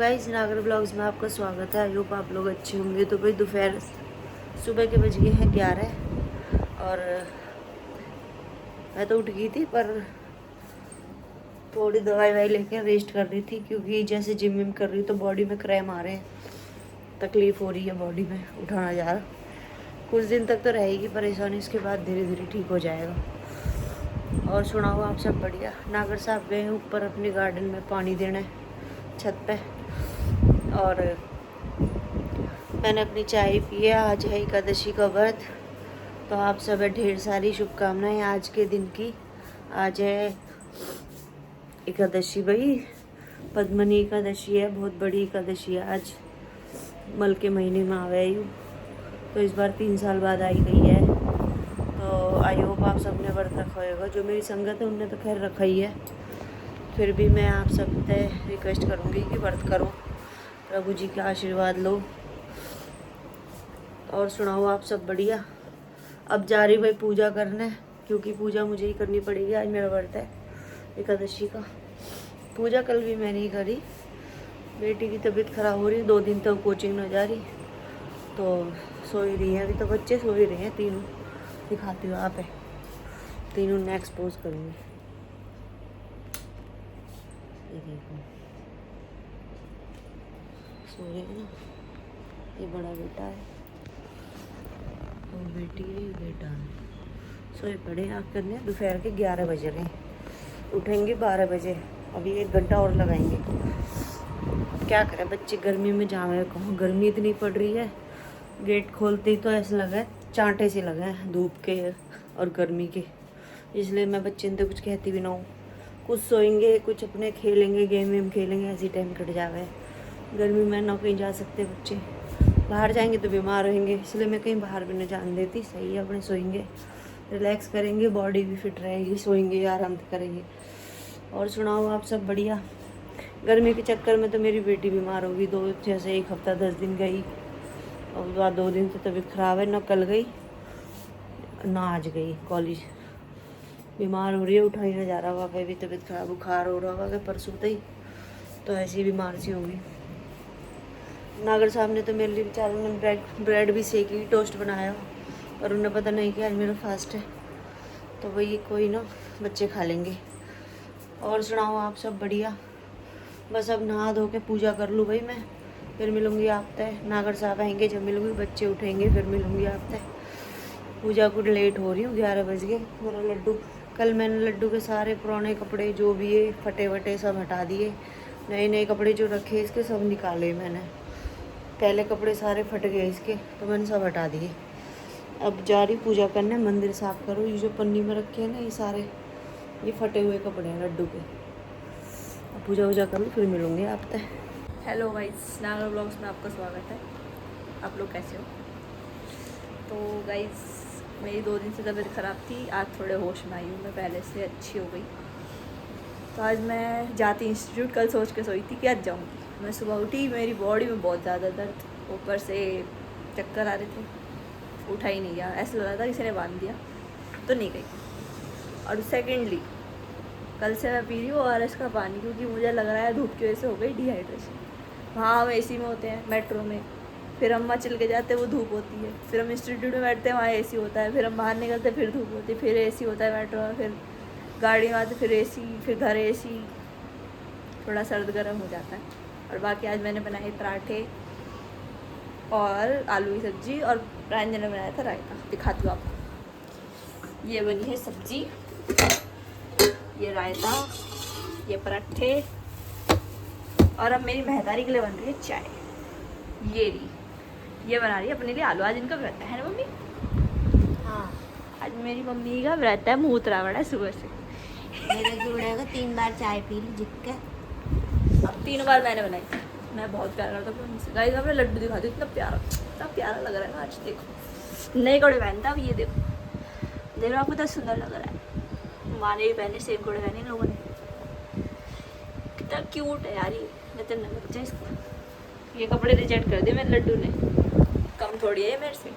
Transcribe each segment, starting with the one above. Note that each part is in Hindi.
गाइस, नागर ब्लॉग्स में आपका स्वागत है। आई होप आप लोग अच्छे होंगे। तो भाई दोपहर सुबह के बज गए हैं 11 और मैं तो उठ गई थी, पर थोड़ी दवाई लेकर रेस्ट कर रही थी, क्योंकि जैसे जिम विम कर रही हूँ तो बॉडी में क्रैम आ रहे हैं, तकलीफ़ हो रही है बॉडी में, उठाना जा रहा। कुछ दिन तक तो रहेगी परेशानी, इसके बाद धीरे धीरे ठीक हो जाएगा। और सुनाओ आप सब बढ़िया। नागर साहब गए हैं ऊपर अपने गार्डन में पानी देना है, छत पे। और मैंने अपनी चाय पी है। आज है एकादशी का व्रत, तो आप सब ढेर सारी शुभकामनाएं आज के दिन की। आज है एकादशी भाई, पद्मनी एकादशी है, बहुत बड़ी एकादशी है आज। मल के महीने में आ गई हूँ, तो इस बार 3 साल बाद आई गई है। तो आई होप आप सब ने व्रत रखा होगा। जो मेरी संगत है उनने तो खैर रखा ही है, फिर भी मैं आप सब से रिक्वेस्ट करूँगी कि व्रत करो, प्रभु जी का आशीर्वाद लो। और सुनाओ आप सब बढ़िया। अब जा रही भाई पूजा करने, क्योंकि पूजा मुझे ही करनी पड़ेगी। आज मेरा व्रत है एकादशी का। पूजा कल भी मैं नहीं करी, बेटी की तबीयत खराब हो रही, 2 दिन तक कोचिंग न जा रही, तो सो ही रही है। अभी तो बच्चे सो ही रहे हैं तीनों। दिखाती हूँ आप है, तीनों ने एक्सपोज करूँगी। ये देखो सो रहे हैं ना। ये बड़ा बेटा है और बेटी है, ये बेटा है। सोए पड़े आँख करने। दोपहर के 11 बज रहे हैं, उठेंगे 12 बजे। अभी 1 घंटा और लगाएंगे। अब क्या करें, बच्चे गर्मी में जावे कहूँ, गर्मी इतनी पड़ रही है। गेट खोलते ही तो ऐसा लगा है चांटे से लगा है धूप के और गर्मी के, इसलिए मैं बच्चे ने तो कुछ कहती भी ना हूँ। कुछ सोएंगे, कुछ अपने खेलेंगे, गेम वेम खेलेंगे, ऐसी टाइम कट जावे। गर्मी में ना कहीं जा सकते बच्चे, बाहर जाएंगे तो बीमार होंगे, इसलिए मैं कहीं बाहर भी नहीं जाने देती। सही है, अपने सोएंगे, रिलैक्स करेंगे, बॉडी भी फिट रहेगी, सोएंगे, आराम करेंगे। और सुनाओ आप सब बढ़िया। गर्मी के चक्कर में तो मेरी बेटी बीमार होगी। जैसे 1 हफ्ता 10 दिन गई, और बाद 2 दिन से तबीयत खराब है, ना कल गई ना आज गई कॉलेज। बीमार हो रही है, उठाई ना जा रहा होगा, कहीं भी तबीयत खराब, बुखार हो रहा होगा परसों तक, तो ऐसी बीमार सी होगी। नागर साहब ने तो मेरे लिए बेचारों ने ब्रेड भी सेकी, टोस्ट बनाया, पर उन्हें पता नहीं कि आज मेरा फास्ट है, तो वही कोई ना, बच्चे खा लेंगे। और सुनाओ आप सब बढ़िया। बस अब नहा धो के पूजा कर लूँ भाई मैं, फिर मिलूँगी आपसे। नागर साहब आएंगे जब मिलूँगी, बच्चे उठेंगे फिर मिलूँगी आपसे। पूजा को लेट हो रही हूँ, 11 बज गए। मेरा लड्डू, कल मैंने लड्डू के सारे पुराने कपड़े जो भी है फटे वटे सब हटा दिए, नए नए कपड़े जो रखे इसके सब निकाले मैंने। पहले कपड़े सारे फट गए इसके, तो मैंने सब हटा दिए। अब जा रही पूजा करने, मंदिर साफ करो। ये जो पन्नी में रखे हैं ना, ये सारे ये फटे हुए कपड़े हैं लड्डू के। अब पूजा वूजा कर लूँ, फिर मिलूँगी आपसे। हेलो गाइस, नागर ब्लॉग्स में आपका स्वागत है। आप लोग कैसे हो? तो गाइस, मेरी 2 दिन से तबीयत ख़राब थी, आज थोड़े होश में आई हूँ मैं, पहले से अच्छी हो गई। तो आज मैं जाती इंस्टीट्यूट, कल सोच के सोई थी कि आज जाऊँगी। मैं सुबह उठी, मेरी बॉडी में बहुत ज़्यादा दर्द, ऊपर से चक्कर आ रहे थे, उठा ही नहीं गया, ऐसा लग रहा था किसी ने बांध दिया, तो नहीं गई। और सेकेंडली, कल से मैं पी रही हूँ ORS का पानी, क्योंकि मुझे लग रहा है धूप की वजह से हो गई डिहाइड्रेशन। वहाँ हम AC में होते हैं, मेट्रो में, फिर हम वहाँ चल के जाते हैं, वो धूप होती है। फिर हम इंस्टीट्यूट में बैठते हैं, वहाँ AC होता है। फिर हम बाहर निकलते हैं, फिर धूप होती है, फिर AC होता है मेट्रो में, फिर गाड़ी में आते, फिर AC, फिर घर AC, थोड़ा सर्द गर्म हो जाता है। और बाकी आज मैंने बनाए पराठे और आलू की सब्ज़ी, और रंजन ने बनाया था रायता। दिखाती हूँ आपको। ये बनी है सब्ज़ी, ये रायता, ये पराठे, और अब मेरी मेहदारी के लिए बन रही है चाय। ये बना रही है अपने लिए आलू। आज इनका व्रत है ना मम्मी? हाँ, आज मेरी मम्मी का व्रत है, मुँह उतरा बड़ा है सुबह से। मेरे जुड़ेगा 3 बार चाय पी ली जिक के। अब 3 बार मैंने बनाई थी। मैं बहुत प्यार करता हूँ मम्मी से। गाइस, मैं अपने लड्डू दिखाती हूँ, इतना प्यारा लग रहा है ना आज। देखो, नए कपड़े पहनता, अब ये देखो आपको कितना सुंदर लग रहा है। माँ ने भी पहने, सेम कपड़े पहने इन लोगों ने, कितना क्यूट है यार। ये नितिन ने बच्चा इसको, ये कपड़े रिजेक्ट कर दिए मेरे लड्डू ने। कम थोड़ी है मेरे से,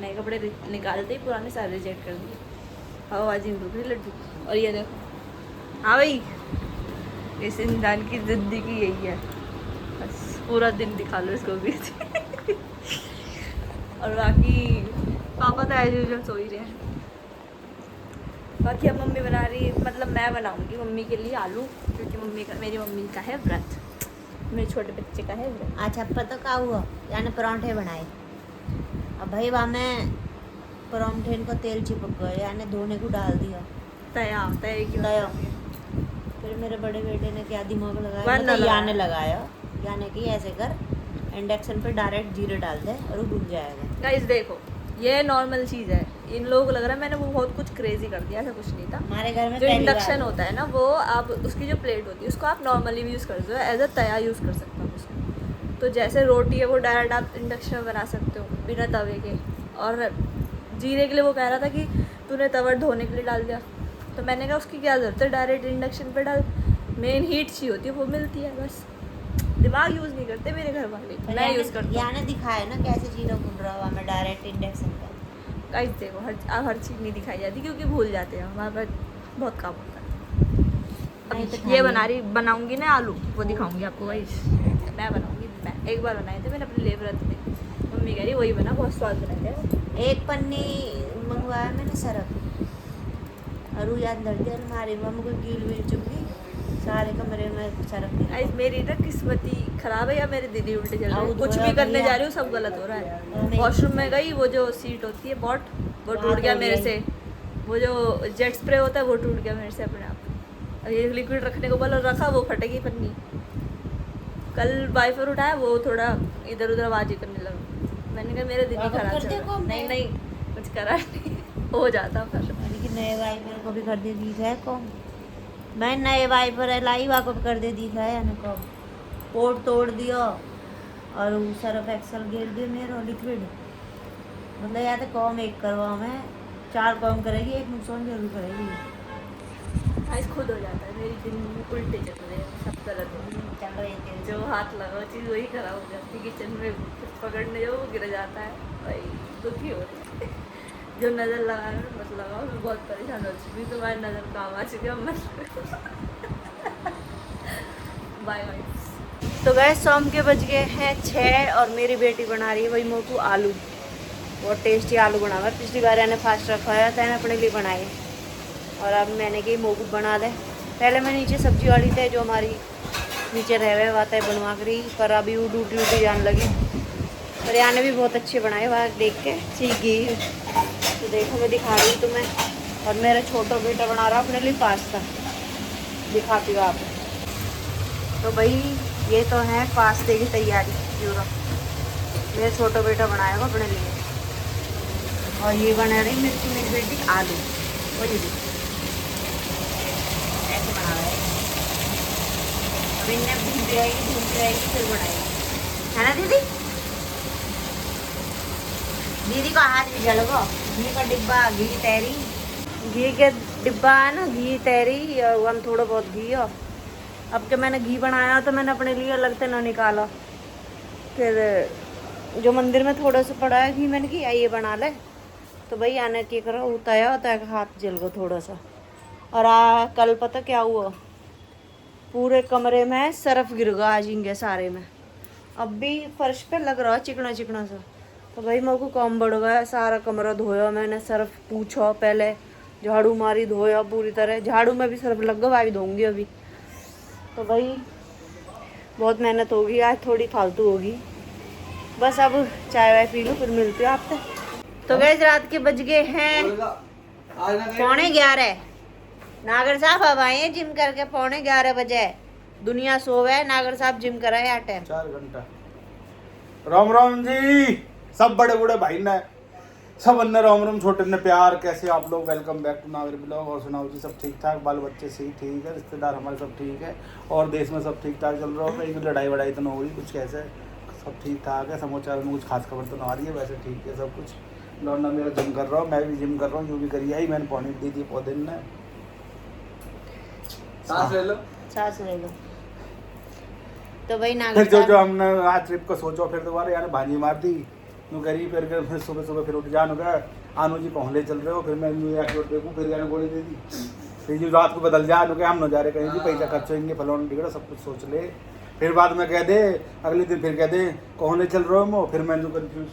नए कपड़े निकालते ही पुराने सारे रिजेक्ट कर दिए। आओ आज इन दूसरे लड्डू। और ये देखो, हाँ भाई, इस इंसान की ज़िंदगी यही है, बस पूरा दिन दिखा लो इसको भी। और बाकी पापा तो एज यूजुअल सो ही रहे हैं। बाकी अब मम्मी बना रही, मतलब मैं बनाऊंगी मम्मी के लिए आलू, क्योंकि मेरी मम्मी का है व्रत, मेरे छोटे बच्चे का है व्रत। अच्छा पता क्या हुआ, यानी परांठे बनाए। अब भाई वहाँ में परांठे को तेल चिपक गए, यानी धोने को डाल दिया तय क्यों तया। फिर मेरे बड़े बेटे ने क्या दिमाग लगाया, वरना मतलब लगाया। याने लगाया, यानी कि ऐसे कर इंडक्शन पे डायरेक्ट जीरे डाल दे और वो भुन जाएगा। गाइस देखो ये नॉर्मल चीज़ है, इन लोगों को लग रहा है मैंने वो बहुत कुछ क्रेजी कर दिया, ऐसा कुछ नहीं था। हमारे घर में जो पहली इंडक्शन बार होता है ना, वो आप उसकी जो प्लेट होती है उसको आप नॉर्मली भी यूज़ कर सकते हो, एज अ तया यूज़ कर सकते हो उसको। तो जैसे रोटी है वो डायरेक्ट आप इंडक्शन में बना सकते हो बिना तवे के। और जीरे के लिए वो कह रहा था कि तूने तवा धोने के लिए डाल दिया, तो मैंने कहा उसकी क्या ज़रूरत है, डायरेक्ट इंडक्शन पे डाल, मेन हीट चाहिए होती है वो मिलती है, बस दिमाग यूज़ नहीं करते मेरे घर वाले, मैं यूज़ करती हूँ। याने दिखाया ना कैसे जीरा भुन रहा हुआ, मैं डायरेक्ट इंडक्शन पे। गाइस देखो हर चीज़ नहीं दिखाई जाती क्योंकि भूल जाते हैं, हमारे पास बहुत काम होता है। नहीं तो अब ये खाली- बनाऊंगी ना आलू, वो दिखाऊंगी आपको गाइस। मैं बनाऊंगी, मैं एक बार बनाए थे मैंने अपने लिए व्रत में, मम्मी कह रही वही बना, बहुत स्वाद बनाए थे। एक पन्नी मंगवाया मैंने सरफ, और वो याद धर दिया अलमारी में, मम्मी को कील वील चुकी सारे कमरे में सरफ नहीं। गाइस मेरी ना किस्मती खराब है या मेरी दीदी उल्टे चल रही है, आउट कुछ हो भी रहा करने भैया। जा रही हूँ सब गलत हो रहा है। नहीं। वॉशरूम में गई, वो जो सीट होती है बॉट, वो बात टूट गया हो मेरे गई। से, वो जो जेट स्प्रे होता है वो टूट गया मेरे से अपने आप। अब ये लिक्विड रखने को बोला, रखा, वो फटेगी पन्नी। कल वाइफर उठाया, वो थोड़ा इधर उधर आवाज़ ही करने लगा। मैंने कहा मेरे दिन ही वापस खराब कर चल दे रहा को है। नहीं मैं। नहीं कुछ करा नहीं, हो जाता फिर। लेकिन नए वाइपर को भी कर दे दी है को, मैं नए वाइपर लाई वा को भी कर दे दी है, यानी को पोर्ट तोड़ दिया और वो सरफ एक्सल गिर दिया मेरा लिक्विड। मतलब या तो कॉम एक करवा मैं 4 कॉम करेगी, एक नुकसान जरूर करेगी। आज खुद हो जाता है, मेरी दिन उल्टे चल रहे हैं, सब गलत हो रहा है। चल रही थी जो हाथ लगाओ चीज़ वही खराब हो जाती है, किचन में कुछ पकड़ने जाओ वो गिर जाता है, भाई दुखी हो रही है। जो नज़र लगा रहे हो मत लगाओ, मैं बहुत परेशान हो चुकी हूँ, तुम्हारी नज़र काम आ चुकी है मत। Bye bye. तो गए शाम के बज गए हैं 6 और मेरी बेटी बना रही है वही मोकू आलू, बहुत टेस्टी आलू बना हुआ है। पिछली बार मैंने फास्ट रखवाया था, अपने लिए बनाए, और अब मैंने कि मोकू बना दे। पहले मैं नीचे सब्जी वाली थे जो हमारी नीचे रह हुए वाता है बनवा करी, पर अभी वो टूटी जाने लगी। पर याने भी बहुत अच्छे बनाए, वहाँ देख के सीख गई। तो देखो मैं दिखा रही हूँ तुम्हें, और मेरा छोटा बेटा बना रहा अपने लिए पास्ता, दिखाती हूँ आपको। तो भाई ये तो है पास्ते की तैयारी पूरा, मेरा छोटा बेटा बनाएगा अपने लिए। और ये बना रही मेरी बेटी आलू, वो ये देखो ऐसे बना रहा है। अब इन्हें भूनती रहेगी फिर बनाएगी, है ना दीदी? दीदी का हाथ भी जलवा, घी का डिब्बा, घी तैरी, घी के डिब्बा है ना, घी तैरी, और हम थोड़ा बहुत घी। और अब के मैंने घी बनाया तो मैंने अपने लिए अलग से ना निकाला, फिर जो मंदिर में थोड़ा सा पड़ा है घी, मैंने किया ये बना ले। तो भाई आने क्या करो, उताया होता है हाथ जल गया थोड़ा सा। और कल पता क्या हुआ, पूरे कमरे में सरफ गिर गया आज इनके सारे में, अब भी फर्श पे लग रहा चिकना चिकना सा। तो भाई मेरे को काम बढ़ गया, सारा कमरा धोया मैंने, सरफ पूछो पहले, झाड़ू मारी, धोया पूरी तरह, झाड़ू में भी सरफ लग गया, भी धोऊंगी अभी। तो भाई बहुत मेहनत होगी आज, थोड़ी फालतू होगी, बस अब चाय वाय पी लूँ फिर मिलती हूँ आपसे। तो गैस रात के बज गए हैं 11:15। नागर साहब अब आए हैं जिम करके, 11:15 बजे, दुनिया सोवे है, नागर साहब जिम कर रहे हैं 4 घंटा। राम राम जी सब बड़े बूढ़े भाई ने, सब अन्य राम राम, छोटे ने प्यार। कैसे आप लोग? वेलकम बैक टू नागर ब्लॉग। और सुनाओ जी, सब ठीक ठाक? बाल बच्चे सही ठीक है, रिश्तेदार हमारे सब ठीक है, और देश में सब ठीक ठाक चल रहा है। कहीं लड़ाई वड़ाई तो ना हो रही कुछ, कैसे सब ठीक ठाक है, समाचार में कुछ खास खबर तो ना आ रही है, वैसे ठीक है सब कुछ। लौंडा मेरा जिम कर रहा हूँ, मैं भी जिम कर रहा हूँ, जो भी करी आई मैंने पानी दी थी पौधे ने। सांस ले लो, सांस ले लो। तो भाई फिर नागर जो साहब हमने आज ट्रिप को सोचा, फिर दोबारा यार भांजी मार दी यूँ करी, फिर सुबह सुबह फिर उठ जान हो गया, आनू जी पहुँचले चल रहे हो, फिर मैं यूँ आके देखूँ, फिर यार गोली दे दी, फिर जो रात को बदल जा हो गया, हम न जा रहे कहीं भी, पैसा खर्च होंगे, फलौन बिगड़ा सब कुछ सोच ले, फिर बाद में कह दे, अगले दिन फिर कह दे कौन ले चल रहे हो मो, फिर मैं कंफ्यूज।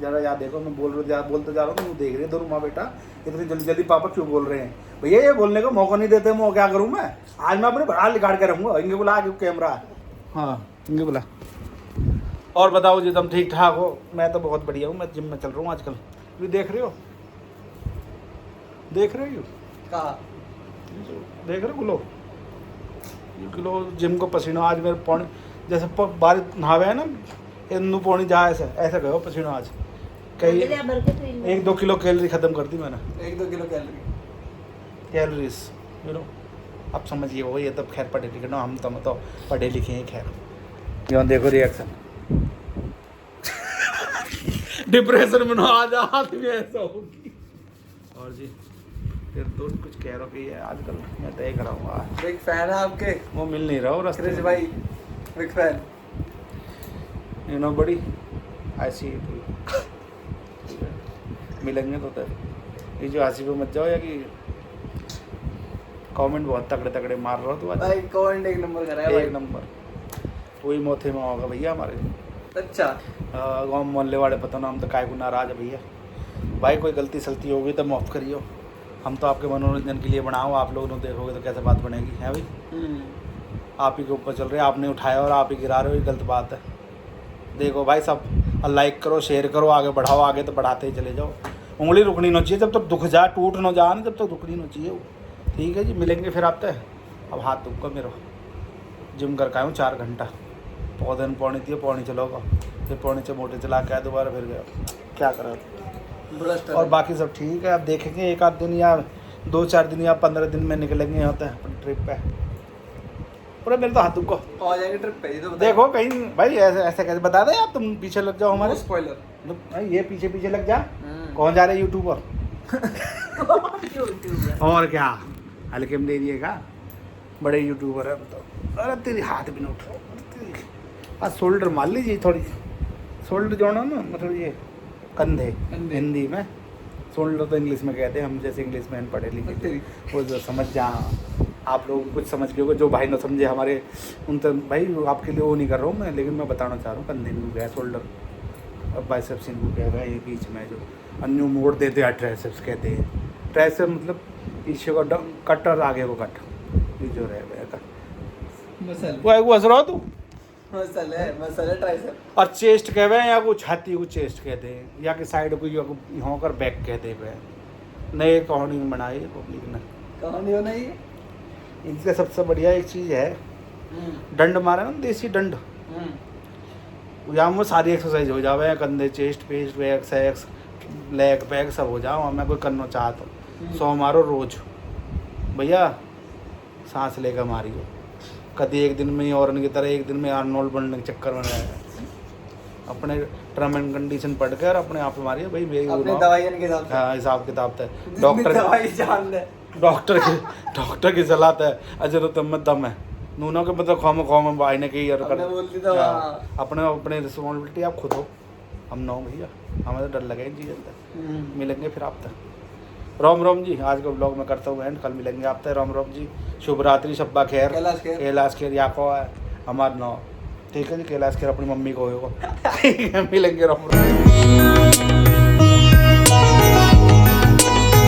जरा याद देखो, मैं बोलते जा रहा हूँ, तुम देख रहे दोनों माँ बेटा इतनी जल्दी जल्दी पापा क्यों बोल रहे हैं। भैया ये बोलने का मौका नहीं देते, मैं क्या करूँ मैं। आज मैं अपने भरा निकाल के रहूँगा। इनके बुला आगे कैमरा। हाँ इनके बुला। और बताओ जी, तुम ठीक ठाक हो? मैं तो बहुत बढ़िया हूँ, मैं जिम में चल रहा हूँ आजकल। भी देख रहे हो कहाँ देख रहे हो किलो जिम को पसीना आज मेरे पौने जैसे बारिश नहावे है ना, इन्नू पौनी जा ऐसा गयो पसीना आज। कई 1-2 किलो कैलोरी खत्म कर दी मैंने। 1-2 किलो कैलोरीज अब समझिए वो, ये तब खैर पढ़े लिखे ना, हम तो पढ़े लिखे हैं खैर। यहाँ देखो रिएक्शन डिप्रेशन में ना आ जा आदमी ऐसा होगी। और जी फिर दोस्त कुछ कह रहा कि है आजकल मैं तय कराऊंगा। बिग फैन है आपके वो मिल नहीं रहा हो रास्ते क्रिश में। भाई, बिग फैन। बड़ी ऐसी मिलेंगे तो ये जो हंसी पे मत जाओ, या कि कमेंट बहुत तगड़े तगड़े मार रहा हो तो आज भाई कमेंट 1 नंबर कर रहा है भाई। 1 नंबर। वही मोथे में होगा भैया हमारे अच्छा गाँव मोहल्ले वाले पता ना, हम तो काय को नाराज है भैया। भाई कोई गलती सलती होगी तो माफ़ करियो, हम तो आपके मनोरंजन के लिए बनाओ, आप लोग ने देखोगे तो कैसे बात बनेगी है भाई। आप ही के ऊपर चल रहे हैं, आपने उठाया और आप ही गिरा रहे हो, ये गलत बात है। देखो भाई सब लाइक करो, शेयर करो, आगे बढ़ाओ, आगे तो बढ़ाते ही चले जाओ। उंगली रुकनी ना चाहिए जब तक दुख जा, टूट ना जा ना, जब तक रुकनी ना चाहिए वो। ठीक है जी, मिलेंगे फिर आप। अब हाथ दुख का मेरा जिम कर का 4 घंटा, पौधे में पौनी थी पौनी चलोगा, फिर पौनी से मोटे चला के आया, दोबारा फिर गया, क्या करा। और बाकी सब ठीक है। अब देखेंगे 1 आध दिन या 2-4 दिन या 15 दिन में निकलेंगे होते हैं अपनी ट्रिप पे। पूरा मेरे तो हाथ दुख को आ जाएंगे ट्रिप पे, ये तो बता। देखो कहीं भाई ऐसे कैसे बता दे यार, तुम पीछे लग जाओ हमारे। स्पॉइलर ये पीछे लग जा। कौन जा रहे हैं यूट्यूबर और क्या हल्के में ले लिएगा, बड़े यूट्यूबर है तो। अरे तेरी हाथ भी ना उठो, आज शोल्डर मान लीजिए थोड़ी, शोल्डर जोड़ो ना, मतलब ये कंधे हिंदी में, शोल्डर तो इंग्लिश में कहते हैं, हम जैसे इंग्लिश में पढ़े लिखे वो जो समझ जा। आप लोग कुछ समझ गए होगे, जो भाई ना समझे हमारे उन तो भाई आपके लिए वो नहीं कर रहा हूँ मैं, लेकिन मैं बताना चाह रहा हूँ कंधे को गया शोल्डर, और बाइसेप्स इनको कह रहा है ये बीच में जो अन्यू मोड़ देते हैं, ट्राइसेप्स कहते हैं। ट्राइसेप्स मतलब पीछे को कट और आगे को कट, ये जो रह गया वो हंस रहा तू। मसाले ट्राइसेप। और चेस्ट कहते हैं या को छाती को चेस्ट कहते हैं, या कि साइड को यहाँ कर बैक कहते हैं। नए कहानी में बनाई पब्लिक ने कहानी हो नहीं। इनका सबसे बढ़िया एक चीज़ है, डंड मारे ना देसी डंड, यहाँ में सारी एक्सरसाइज हो जावे, कंधे chest paste back sex leg back सब हो जाओ। मैं कोई करना चाहता हूँ 100 मारो रोज भैया, सांस लेकर मारियो। कभी एक दिन में ही और की तरह एक दिन में आर्नोल्ड बनने के चक्कर में रहेगा। अपने टर्म एंड कंडीशन पढ़ कर अपने आप मारिए भाई। मेरी दवाइयाँ के हिसाब से। हाँ हिसाब किताब है, डॉक्टर दवाई जान ले, डॉक्टर की सलाह है, अजर तम दम है नूनों के मतलब खौम भाई ने कही अपने रिस्पॉन्सिबिलिटी आप खुद हो, हम ना हो भैया, हमें तो डर लगे इन चीज़ों से। मिलेंगे फिर आप तक। राम राम जी, आज का ब्लॉग में करता हूँ एंड, कल मिलेंगे आप तक। राम राम जी, शुभ रात्रि, शब्बा खैर, कैलाश खेर या को है हमार नौ। ठीक है जी, कैलाश खेर अपनी मम्मी को होगा। ठीक है, मिलेंगे राम राम।